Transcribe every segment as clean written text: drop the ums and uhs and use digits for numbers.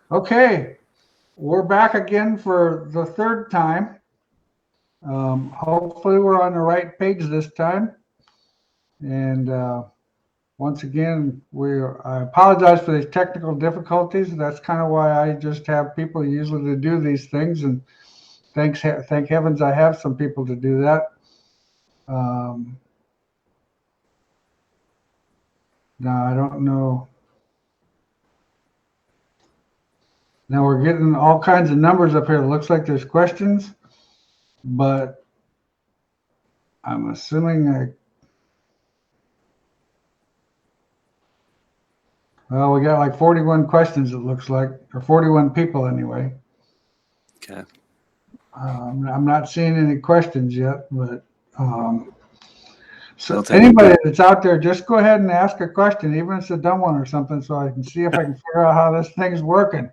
Okay, we're back again for the third time. Hopefully we're on the right page this time. And once again, I apologize for these technical difficulties. That's kind of why I just have people usually to do these things. And thank heavens I have some people to do that. Now I don't know. Now we're getting all kinds of numbers up here. It looks like there's questions, but I'm assuming well, we got like 41 questions, it looks like, or 41 people anyway. Okay. I'm not seeing any questions yet, but so anybody that's out there, just go ahead and ask a question, even if it's a dumb one or something, so I can see if I can figure out how this thing's working.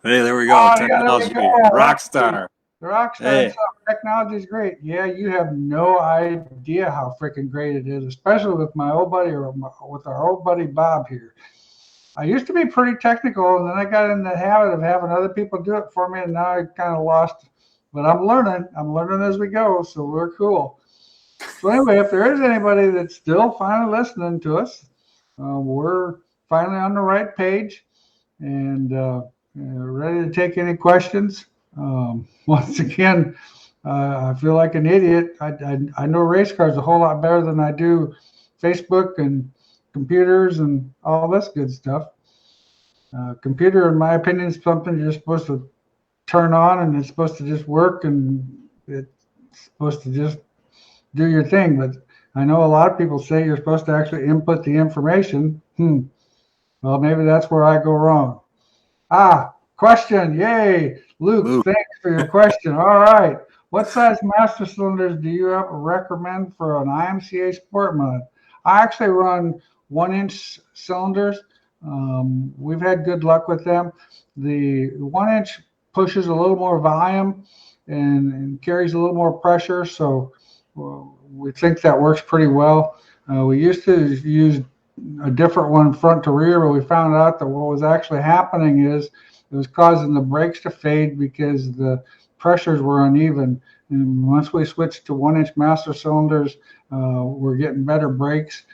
Hey, there we go. Technology. Yeah, Rockstar. The Rockstar technology is great. Yeah, you have no idea how freaking great it is, especially with my old buddy with our old buddy Bob here. I used to be pretty technical, and then I got in the habit of having other people do it for me, and now I kind of lost. But I'm learning. I'm learning as we go, so we're cool. So anyway, if there is anybody that's still finally listening to us, we're finally on the right page and ready to take any questions. Once again, I feel like an idiot. I know race cars a whole lot better than I do Facebook and computers and all this good stuff. Computer, in my opinion, is something you're supposed to turn on and it's supposed to just work and it's supposed to just do your thing. But I know a lot of people say you're supposed to actually input the information. Well, maybe that's where I go wrong. Question. Yay. Luke, thanks for your question. All right. What size master cylinders do you recommend for an IMCA sport mod? I actually run 1-inch cylinders. We've had good luck with them. The 1-inch pushes a little more volume and carries a little more pressure, so we think that works pretty well. We used to use a different one front to rear, but we found out that what was actually happening is it was causing the brakes to fade because the pressures were uneven. And once we switched to 1-inch master cylinders, we're getting better brakes.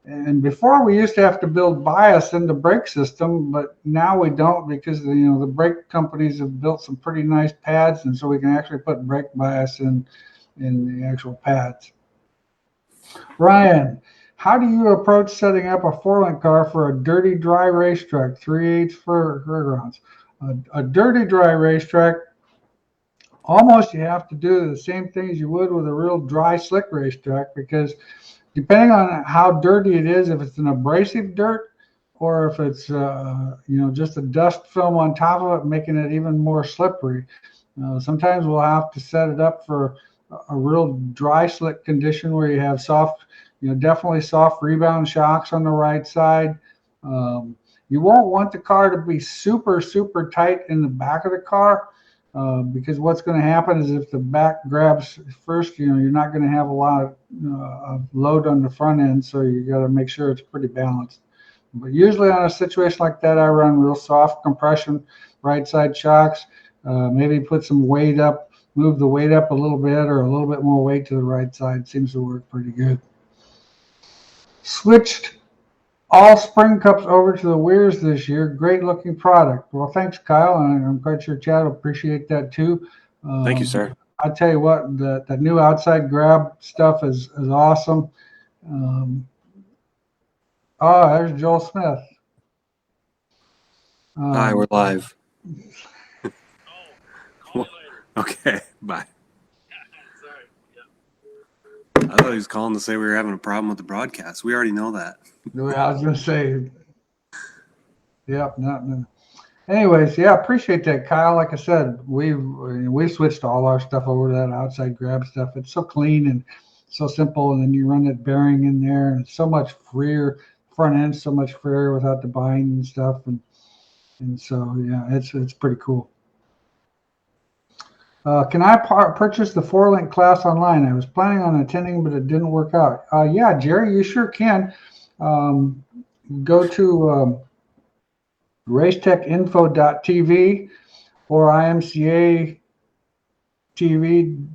And before we used to have to build bias in the brake system, but now we don't because the brake companies have built some pretty nice pads, and so we can actually put brake bias in the actual pads. Ryan, how do you approach setting up a 4-link car for a dirty, dry racetrack, 3/8 for fairgrounds? A dirty, dry racetrack, almost you have to do the same things you would with a real dry, slick racetrack because depending on how dirty it is, if it's an abrasive dirt or if it's just a dust film on top of it, making it even more slippery. Sometimes we'll have to set it up for a real dry, slick condition where you have soft, definitely soft rebound shocks on the right side. You won't want the car to be super, super tight in the back of the car. Because what's going to happen is if the back grabs first, you're not going to have a lot of load on the front end, so you got to make sure it's pretty balanced. But usually on a situation like that, I run real soft compression, right side shocks, maybe put some weight up, move the weight up a little bit or a little bit more weight to the right side. Seems to work pretty good. Switched all spring cups over to the Wehrs this year. Great looking product. Well, thanks, Kyle. And I'm quite sure Chad will appreciate that too. Thank you, sir. I tell you what, the new outside grab stuff is awesome. There's Joel Smith. Hi, we're live. Okay, bye. I thought he was calling to say we were having a problem with the broadcast. We already know that. I was going to say, yep, no. Anyways, yeah, appreciate that, Kyle. Like I said, we switched all our stuff over to that outside grab stuff. It's so clean and so simple, and then you run that bearing in there, and it's so much freer. Front end, so much freer without the bind and stuff, and so yeah, it's pretty cool. Can I purchase the 4-link class online? I was planning on attending, but it didn't work out. Yeah, Jerry, you sure can. Go to racetechinfo.tv or IMCA TV,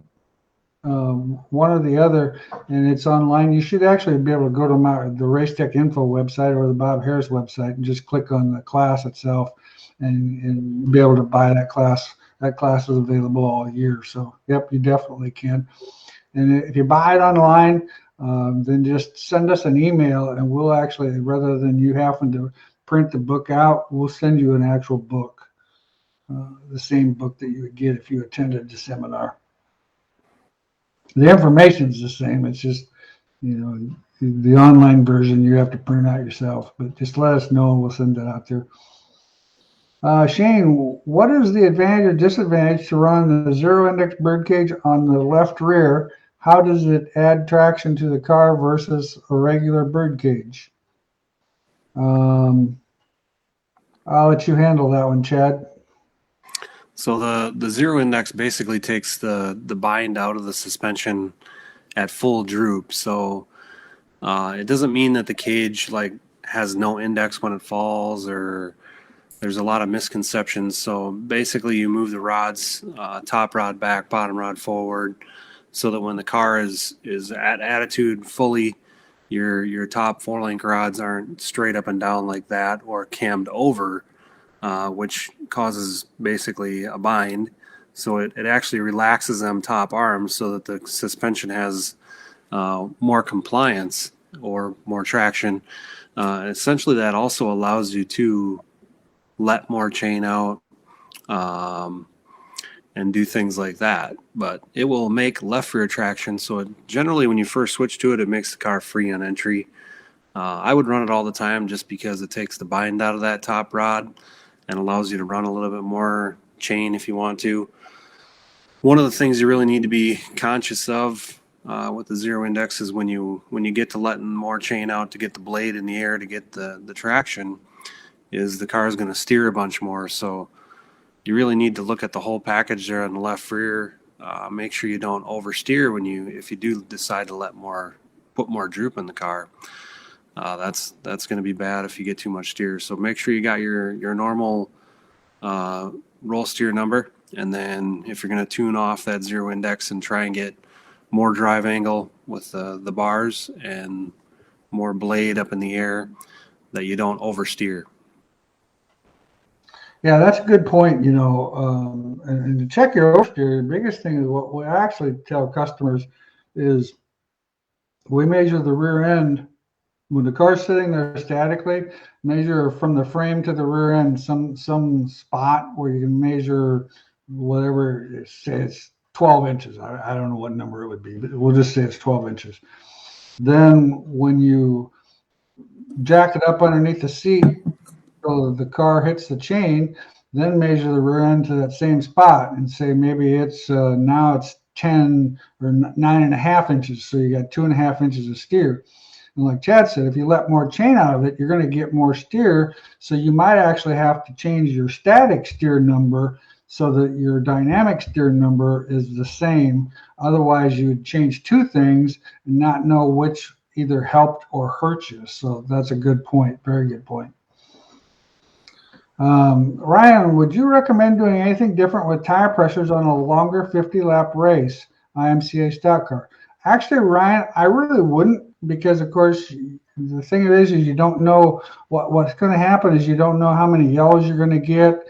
one or the other, and it's online. You should actually be able to go to the Race Tech Info website or the Bob Harris website and just click on the class itself and be able to buy that class. That class is available all year. So, yep, you definitely can. And if you buy it online, then just send us an email and we'll actually, rather than you having to print the book out, we'll send you an actual book, the same book that you would get if you attended the seminar. The information's the same. It's just, the online version you have to print out yourself. But just let us know and we'll send that out there. Shane, what is the advantage or disadvantage to run the zero index birdcage on the left rear? How does it add traction to the car versus a regular birdcage? I'll let you handle that one, Chad. So the zero index basically takes the bind out of the suspension at full droop. So it doesn't mean that the cage has no index when it falls, or there's a lot of misconceptions. So basically you move the rods, top rod back, bottom rod forward, so that when the car is at attitude fully, your top 4-link rods aren't straight up and down like that or cammed over, which causes basically a bind. So it actually relaxes them top arms so that the suspension has more compliance or more traction. Essentially, that also allows you to let more chain out and do things like that. But it will make left rear traction. So generally, when you first switch to it, it makes the car free on entry. I would run it all the time just because it takes the bind out of that top rod and allows you to run a little bit more chain if you want to. One of the things you really need to be conscious of with the zero index is when you get to letting more chain out to get the blade in the air to get the traction, is the car is going to steer a bunch more. So you really need to look at the whole package there on the left rear. Make sure you don't oversteer if you do decide to put more droop in the car. That's going to be bad if you get too much steer. So make sure you got your normal roll steer number, and then if you're going to tune off that zero index and try and get more drive angle with the bars and more blade up in the air, that you don't oversteer. Yeah, that's a good point. And to check your oversteer, the biggest thing is what we actually tell customers is we measure the rear end. When the car's sitting there statically, measure from the frame to the rear end some spot where you can measure whatever it says, 12 inches. I don't know what number it would be, but we'll just say it's 12 inches. Then when you jack it up underneath the seat so the car hits the chain, then measure the rear end to that same spot and say maybe it's now it's 10 or 9.5 inches. So you got 2.5 inches of steer. And like Chad said, if you let more chain out of it, you're going to get more steer. So you might actually have to change your static steer number so that your dynamic steer number is the same. Otherwise, you would change two things and not know which either helped or hurt you. So that's a good point. Very good point. Ryan, would you recommend doing anything different with tire pressures on a longer 50-lap race, IMCA stock car? Actually, Ryan, I really wouldn't, because of course the thing is you don't know what's going to happen. Is you don't know how many yellows you're going to get,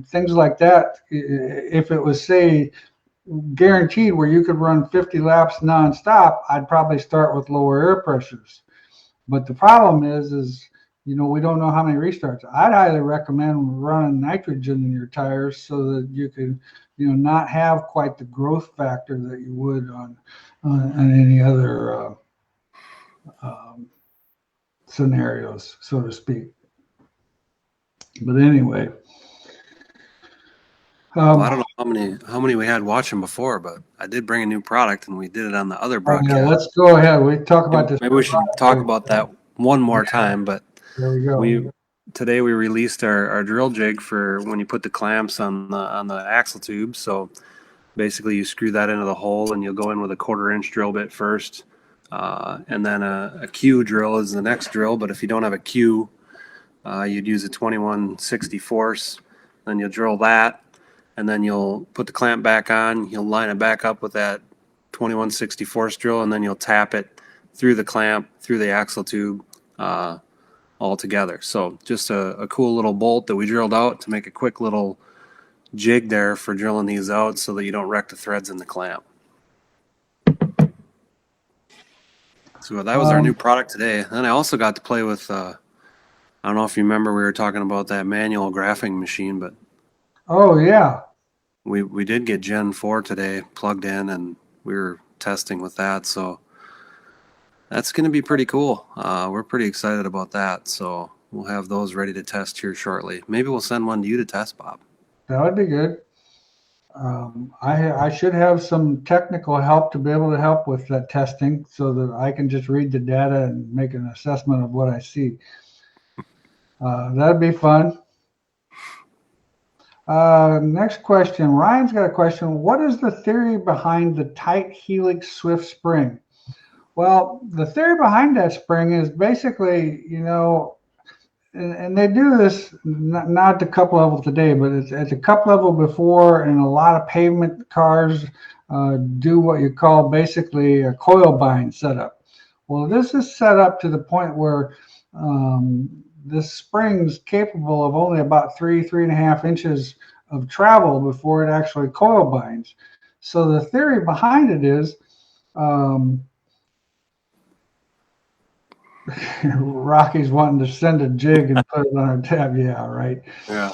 things like that. If it was, say, guaranteed where you could run 50 laps nonstop, I'd probably start with lower air pressures. But the problem is we don't know how many restarts. I'd highly recommend running nitrogen in your tires so that you can not have quite the growth factor that you would on any other scenarios, so to speak. But anyway, well, I don't know how many we had watching before, but I did bring a new product, and we did it on the other broadcast. Yeah, let's go ahead. We talk about this. Maybe we should talk about that one more time. But there we go. Today we released our drill jig for when you put the clamps on the axle tube. So basically, you screw that into the hole, and you'll go in with a 1/4-inch drill bit first, and then a Q drill is the next drill. But if you don't have a Q, you'd use a 21/64, then you'll drill that, and then you'll put the clamp back on. You'll line it back up with that 21/64 drill, and then you'll tap it through the clamp, through the axle tube, all together. So just a cool little bolt that we drilled out to make a quick little jig there for drilling these out so that you don't wreck the threads in the clamp. So that was our new product today. And I also got to play with, I don't know if you remember, we were talking about that manual graphing machine, but Oh, yeah. we did get Gen 4 today plugged in, and we were testing with that. So that's going to be pretty cool. We're pretty excited about that. So we'll have those ready to test here shortly. Maybe we'll send one to you to test, Bob. That would be good. I should have some technical help to be able to help with that testing so that I can just read the data and make an assessment of what I see. That'd be fun. Next question. Ryan's got a question. What is the theory behind the tight helix Swift spring? Well, the theory behind that spring is basically, and they do this not at the cup level today, but it's at the cup level before, and a lot of pavement cars do what you call basically a coil bind setup. Well, this is set up to the point where this spring's capable of only about 3.5 inches of travel before it actually coil binds. So the theory behind it is Rocky's wanting to send a jig and put it on our tab. Yeah, right. Yeah.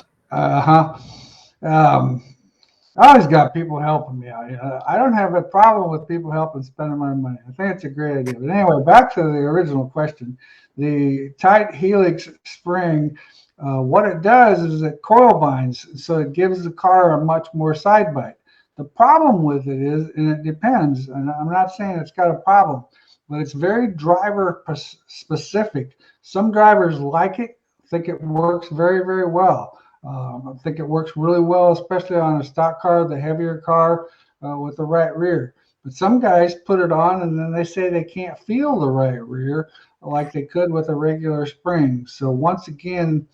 I always got people helping me out. I don't have a problem with people helping spending my money. I think it's a great idea. But anyway, back to the original question. The tight helix spring, what it does is it coil binds, so it gives the car a much more side bite. The problem with it is, and it depends, and I'm not saying it's got a problem, but it's very driver specific. Some drivers like it, think it works very, very well. I think it works really well, especially on a stock car, the heavier car with the right rear. But some guys put it on and then they say they can't feel the right rear like they could with a regular spring. So once again,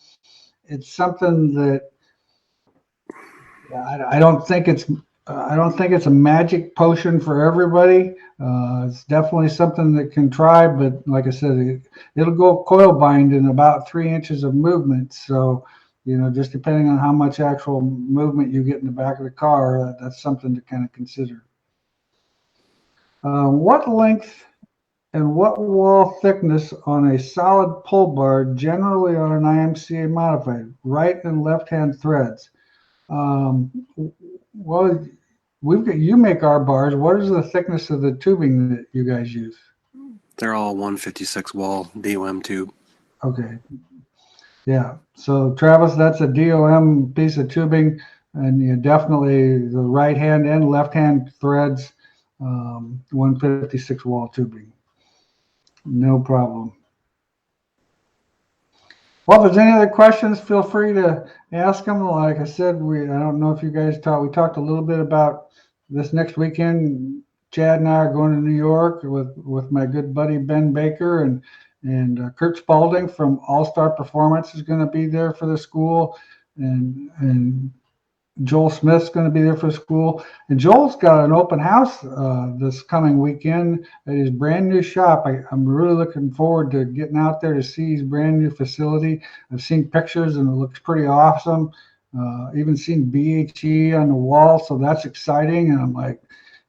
it's something that I don't think it's a magic potion for everybody. It's definitely something that can try, but like I said, it'll go coil bind in about 3 inches of movement. So, just depending on how much actual movement you get in the back of the car, that's something to kind of consider. What length and what wall thickness on a solid pull bar, generally on an IMCA modified, right and left-hand threads? Well, you make our bars. What is the thickness of the tubing that you guys use? They're all 156 wall DOM tube. Okay. Yeah. So Travis, that's a DOM piece of tubing, and you definitely the right hand and left hand threads, 156 wall tubing. No problem. Well, if there's any other questions, feel free to ask them. Like I said, I don't know if you guys we talked a little bit about this next weekend. Chad and I are going to New York with my good buddy Ben Baker, and Kurt Spalding from All Star Performance is going to be there for the school, and Joel Smith's going to be there for school. And Joel's got an open house this coming weekend at his brand new shop. I'm really looking forward to getting out there to see his brand new facility. I've seen pictures and it looks pretty awesome. Even seen BHE on the wall, so that's exciting. And I'm like,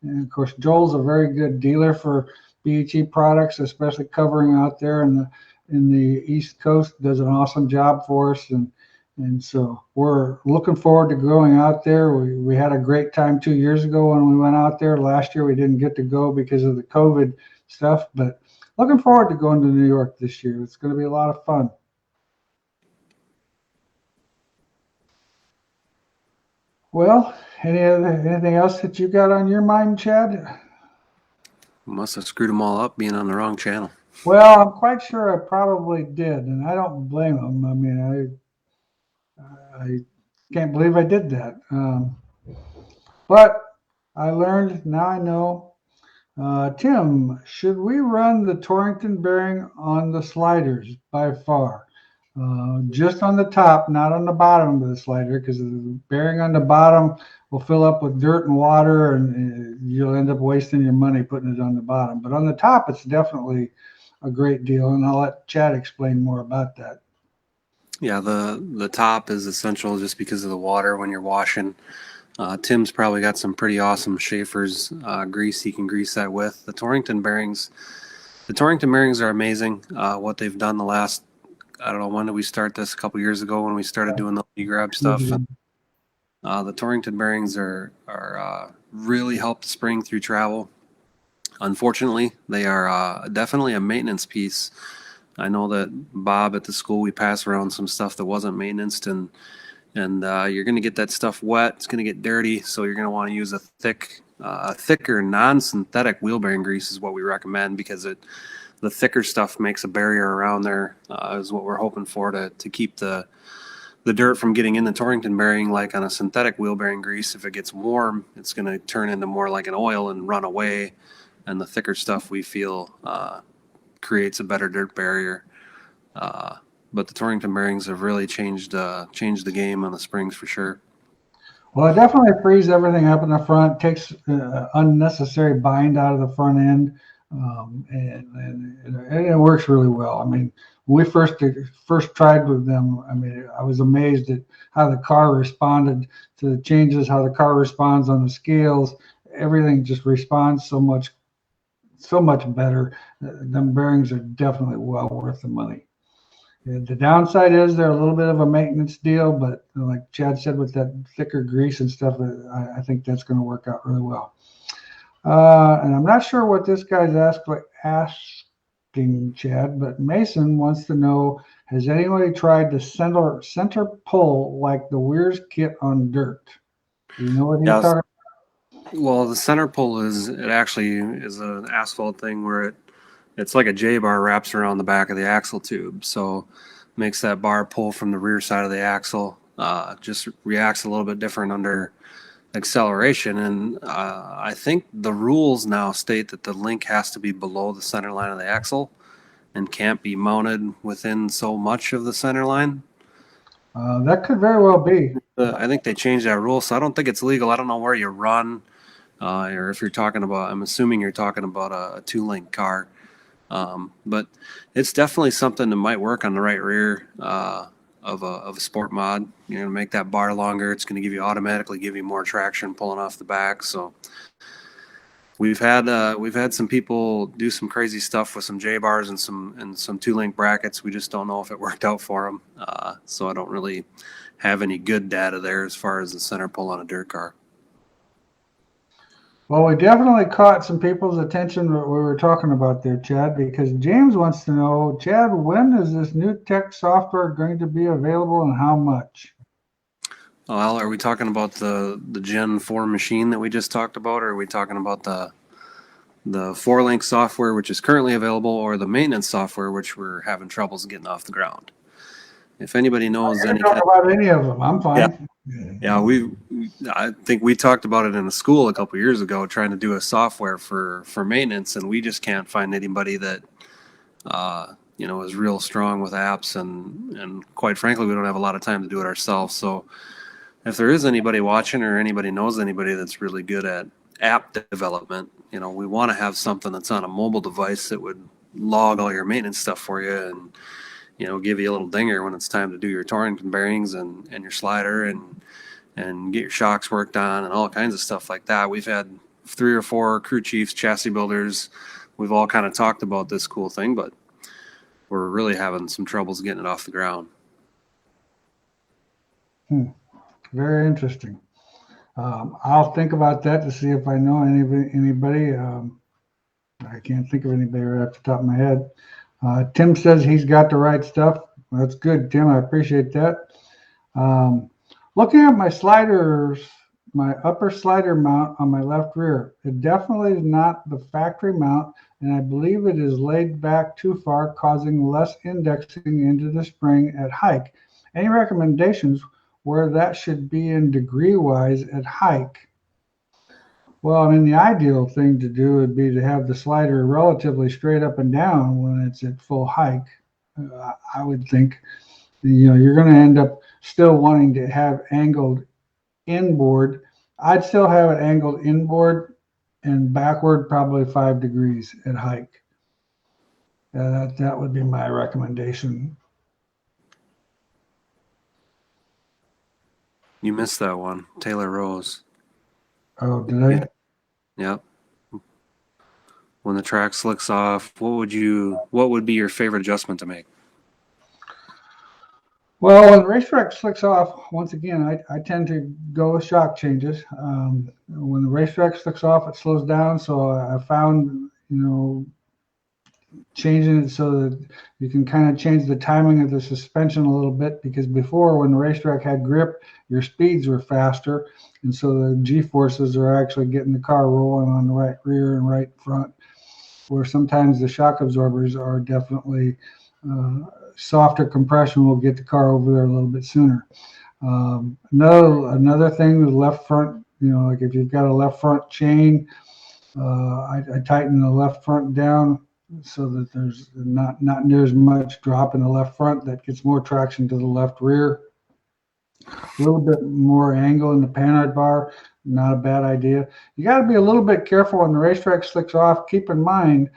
and of course, Joel's a very good dealer for BHE products, especially covering out there in the East Coast. Does an awesome job for us, and so we're looking forward to going out there. We had a great time 2 years ago when we went out there. Last year we didn't get to go because of the COVID stuff, but looking forward to going to New York this year. It's going to be a lot of fun. Well, anything else that you got on your mind, Chad? Must have screwed them all up being on the wrong channel. Well, I'm quite sure I probably did, and I don't blame them. I mean, I can't believe I did that. But I learned, now I know. Tim, should we run the Torrington bearing on the sliders by far? Just on the top, not on the bottom of the slider, because the bearing on the bottom will fill up with dirt and water, and you'll end up wasting your money putting it on the bottom. But on the top, it's definitely a great deal, and I'll let Chad explain more about that. Yeah, the top is essential just because of the water when you're washing. Tim's probably got some pretty awesome Schaefer's grease he can grease that with. The Torrington bearings are amazing. What they've done the last, I don't know, when did we start this? A couple years ago when we started doing the grab stuff. And, the Torrington bearings are really help the spring through travel. Unfortunately, they are definitely a maintenance piece. I know that Bob at the school, we pass around some stuff that wasn't maintained, and you're going to get that stuff wet. It's going to get dirty, so you're going to want to use a thicker non-synthetic wheel bearing grease is what we recommend, because the thicker stuff makes a barrier around there, is what we're hoping for to keep the dirt from getting in the Torrington bearing. Like on a synthetic wheel bearing grease, if it gets warm, it's going to turn into more like an oil and run away, and the thicker stuff we feel creates a better dirt barrier. But the Torrington bearings have really changed the game on the springs for sure. Well, it definitely frees everything up in the front, takes unnecessary bind out of the front end, and it works really well. I mean, when we first tried with them, I mean, I was amazed at how the car responded to the changes, how the car responds on the scales. Everything just responds so much better. Them bearings are definitely well worth the money. The downside is they're a little bit of a maintenance deal, but like Chad said, with that thicker grease and stuff, I think that's going to work out really well. And I'm not sure what this guy's asking, Chad, but Mason wants to know, has anybody tried the center pull like the Wehrs kit on dirt? Do you know what he's talking about? Well, the center pull actually is an asphalt thing where it's like a J-bar wraps around the back of the axle tube, so makes that bar pull from the rear side of the axle. Just reacts a little bit different under acceleration, and I think the rules now state that the link has to be below the center line of the axle and can't be mounted within so much of the center line. That could very well be. I think they changed that rule, so I don't think it's legal. I don't know where you run, or if you're talking about, I'm assuming you're talking about a two-link car. But it's definitely something that might work on the right rear of a sport mod. You're going to make that bar longer. It's going to automatically give you more traction pulling off the back. So we've had some people do some crazy stuff with some J bars and some two-link brackets. We just don't know if it worked out for them. So I don't really have any good data there as far as the center pull on a dirt car. Well, we definitely caught some people's attention what we were talking about there, Chad, because James wants to know, Chad, when is this new tech software going to be available and how much? Well, are we talking about the Gen 4 machine that we just talked about, or are we talking about the 4-link software, which is currently available, or the maintenance software, which we're having troubles getting off the ground? If anybody knows about any of them, I'm fine. Yeah, I think we talked about it in a school a couple years ago, trying to do a software for maintenance, and we just can't find anybody that is real strong with apps, and quite frankly, we don't have a lot of time to do it ourselves. So if there is anybody watching or anybody knows anybody that's really good at app development, we want to have something that's on a mobile device that would log all your maintenance stuff for you and give you a little dinger when it's time to do your Torrington bearings and your slider and get your shocks worked on and all kinds of stuff like that. We've had 3 or 4 crew chiefs, chassis builders. We've all kind of talked about this cool thing, but we're really having some troubles getting it off the ground. Very interesting. I'll think about that to see if I know anybody. I can't think of anybody right off the top of my head. Tim says he's got the right stuff. That's good, Tim. I appreciate that. Looking at my sliders, my upper slider mount on my left rear, it definitely is not the factory mount, and I believe it is laid back too far, causing less indexing into the spring at hike. Any recommendations where that should be in degree-wise at hike? Well, I mean, the ideal thing to do would be to have the slider relatively straight up and down when it's at full hike, I would think. you're going to end up still wanting to have angled inboard. I'd still have it angled inboard and backward probably 5 degrees at hike. That would be my recommendation. You missed that one, Taylor Rose. Oh, did I? Yep. When the track slicks off, what would be your favorite adjustment to make? Well, when the racetrack slicks off, once again, I tend to go with shock changes. When the racetrack slicks off, it slows down. So I found, changing it so that you can kind of change the timing of the suspension a little bit, because before, when the racetrack had grip, your speeds were faster, and so the G-forces are actually getting the car rolling on the right rear and right front, where sometimes the shock absorbers are definitely softer compression will get the car over there a little bit sooner. Another thing, the left front, like if you've got a left front chain, I tighten the left front down so that there's not near as much drop in the left front. That gets more traction to the left rear. A little bit more angle in the panhard bar, not a bad idea. You got to be a little bit careful when the racetrack slicks off. Keep in mind,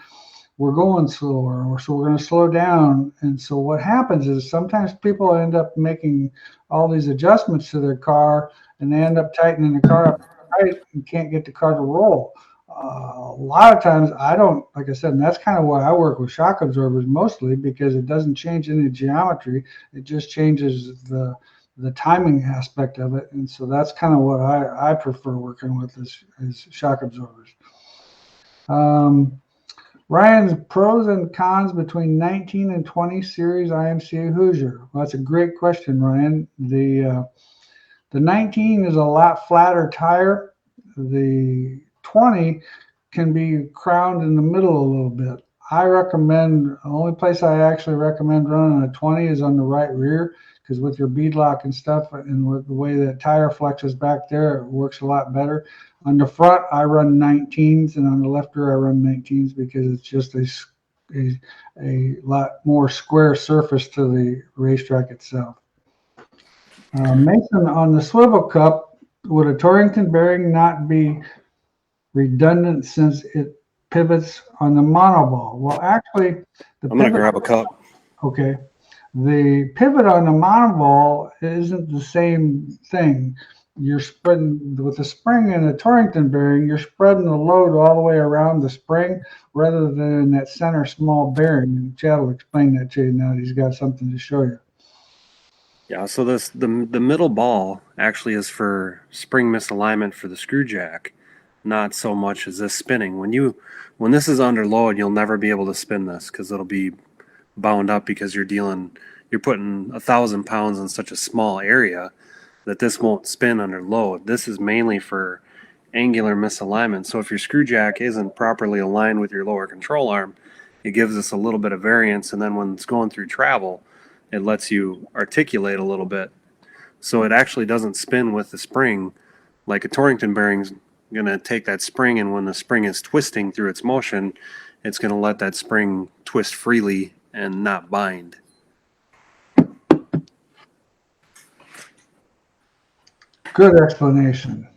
we're going slower, so we're going to slow down. And so what happens is sometimes people end up making all these adjustments to their car, and they end up tightening the car up tight and can't get the car to roll. A lot of times I don't, like I said, and that's kind of why I work with shock absorbers mostly, because it doesn't change any geometry. It just changes the timing aspect of it. And so that's kind of what I prefer working with is shock absorbers. Ryan's pros and cons between 19 and 20 series IMCA Hoosier. Well, that's a great question, Ryan. The 19 is a lot flatter tire. The 20 can be crowned in the middle a little bit. The only place I actually recommend running a 20 is on the right rear, because with your bead lock and stuff, and with the way that tire flexes back there, it works a lot better. On the front, I run 19s, and on the left rear, I run 19s because it's just a lot more square surface to the racetrack itself. Mason, on the swivel cup, would a Torrington bearing not be redundant since it pivots on the monoball? Well, actually, I'm going to grab a cup. Okay. The pivot on the monoball isn't the same thing. You're spreading, with the spring and the Torrington bearing, you're spreading the load all the way around the spring rather than in that center small bearing. And Chad will explain that to you now that he's got something to show you. Yeah, so the middle ball actually is for spring misalignment for the screw jack, not so much as this spinning. When this is under load, you'll never be able to spin this because it'll be bound up, because you're putting 1,000 pounds in such a small area that this won't spin under load. This is mainly for angular misalignment. So if your screw jack isn't properly aligned with your lower control arm, it gives us a little bit of variance, and then when it's going through travel, it lets you articulate a little bit. So it actually doesn't spin with the spring like a Torrington bearing's going to take that spring, and when the spring is twisting through its motion, it's going to let that spring twist freely and not bind. Good explanation.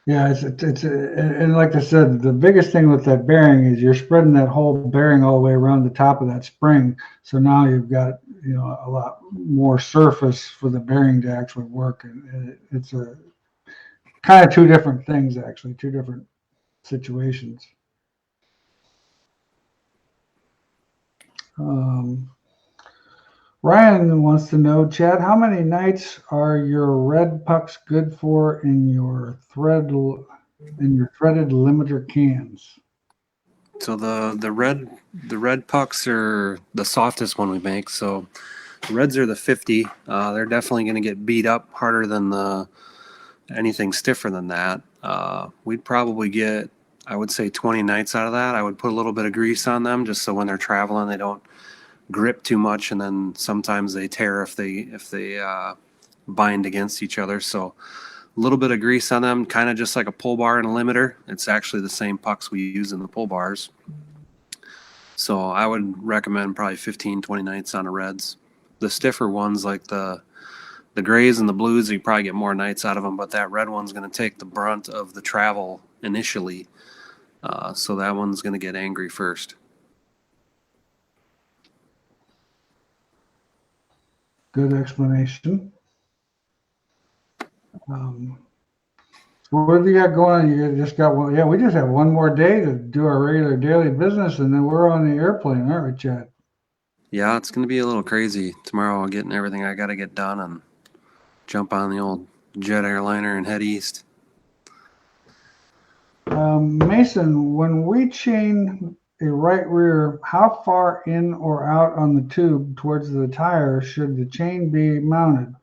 Yeah, and like I said, the biggest thing with that bearing is you're spreading that whole bearing all the way around the top of that spring. So now you've got, a lot more surface for the bearing to actually work. And it's a kind of two different things, actually, two different situations. Ryan wants to know, Chad, how many nights are your red pucks good for in your threaded limiter cans? So the red pucks are the softest one we make. So the reds are the 50. They're definitely going to get beat up harder than anything stiffer than that. We'd probably get, I would say, 20 nights out of that. I would put a little bit of grease on them just so when they're traveling they don't grip too much, and then sometimes they tear if they bind against each other. So a little bit of grease on them, kind of just like a pull bar and a limiter. It's actually the same pucks we use in the pull bars. So I would recommend probably 15-20 nights on the reds. the stiffer ones like the grays and the blues, you probably get more nights out of them, but that red one's going to take the brunt of the travel initially. So that one's going to get angry first. Good explanation. What have you got going? You just got one. Yeah, we just have one more day to do our regular daily business, and then we're on the airplane, aren't we, Chad? Yeah, it's going to be a little crazy tomorrow. I'll getting everything I got to get done and jump on the old jet airliner and head east. Mason, when we chain a right rear, how far in or out on the tube towards the tire should the chain be mounted?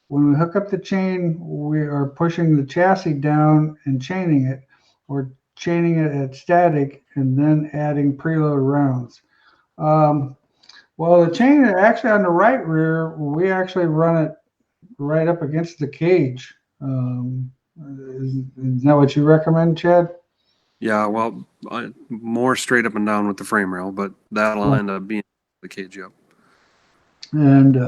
When we hook up the chain, we are pushing the chassis down and chaining it, or chaining it at static and then adding preload rounds. Well, the chain actually on the right rear, we actually run it right up against the cage. Is that what you recommend, Chad? Yeah, well, more straight up and down with the frame rail, but that'll end up being the cage up. And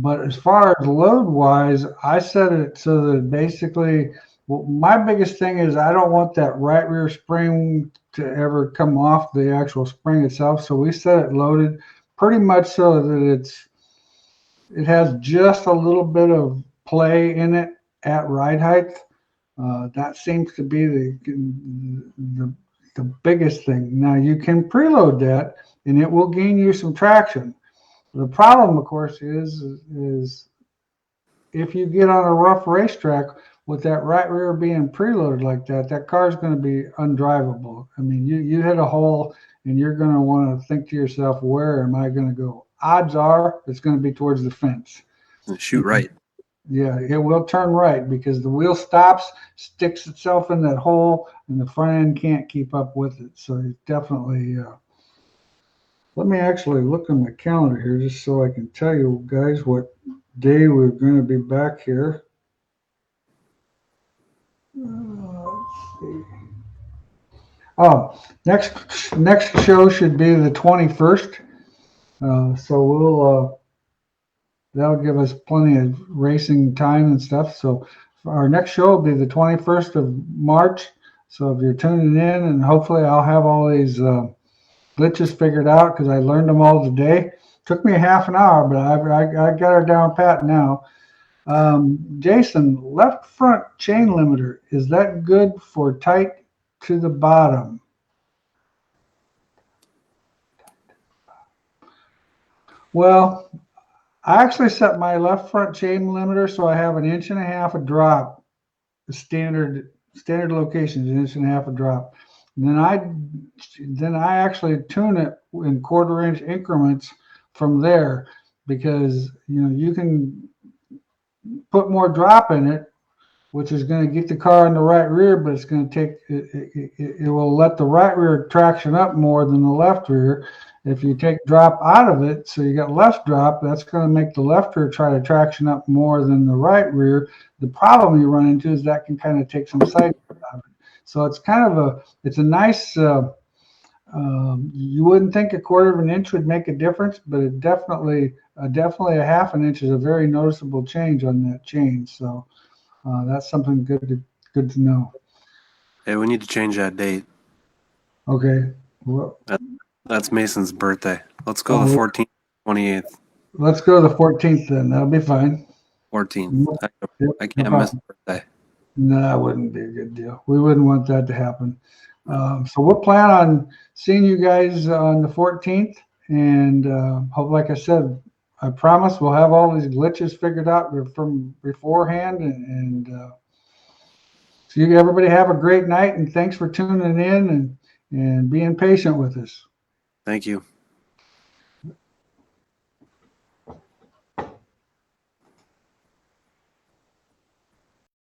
but as far as load wise, I set it so that basically, well, my biggest thing is I don't want that right rear spring to ever come off the actual spring itself. So we set it loaded pretty much so that it has just a little bit of play in it at ride height. That seems to be the biggest thing. Now you can preload that and it will gain you some traction. The problem, of course, is if you get on a rough racetrack with that right rear being preloaded like that, that car is going to be undrivable. I mean, you hit a hole and you're going to want to think to yourself, where am I going to go? Odds are it's going to be towards the fence. Shoot right. Yeah, it will turn right because the wheel stops, sticks itself in that hole, and the front end can't keep up with it. So it definitely... let me actually look on my calendar here just so I can tell you guys what day we're going to be back here. Let's see. Oh, next show should be the 21st. So we'll that'll give us plenty of racing time and stuff. So our next show will be the 21st of March. So if you're tuning in, and hopefully I'll have all these glitches figured out because I learned them all today. Took me a half an hour, but I got her down pat now. Jason, left front chain limiter, is that good for tight to the bottom? Well, I actually set my left front chain limiter so I have 1.5 inches of drop. The standard location is 1.5 inches of drop. And then I actually tune it in 1/4 inch increments from there, because you can put more drop in it, which is going to get the car in the right rear, but it's going to take it will let the right rear traction up more than the left rear. If you take drop out of it, so you got less drop, that's going to make the left rear try to traction up more than the right rear. The problem you run into is that can kind of take some side out of it. So it's kind of it's a nice, you wouldn't think 1/4 inch would make a difference, but it definitely a 1/2 inch is a very noticeable change on that chain. So that's something good to know. Hey, we need to change that date. Okay. Well, that's Mason's birthday. Let's go the 14th, 28th. Let's go the 14th then. That'll be fine. 14th. I can't miss the birthday. No, that wouldn't be a good deal. We wouldn't want that to happen. So we'll plan on seeing you guys on the 14th. And hope, like I said, I promise we'll have all these glitches figured out from beforehand. And so everybody have a great night. And thanks for tuning in and being patient with us. Thank you.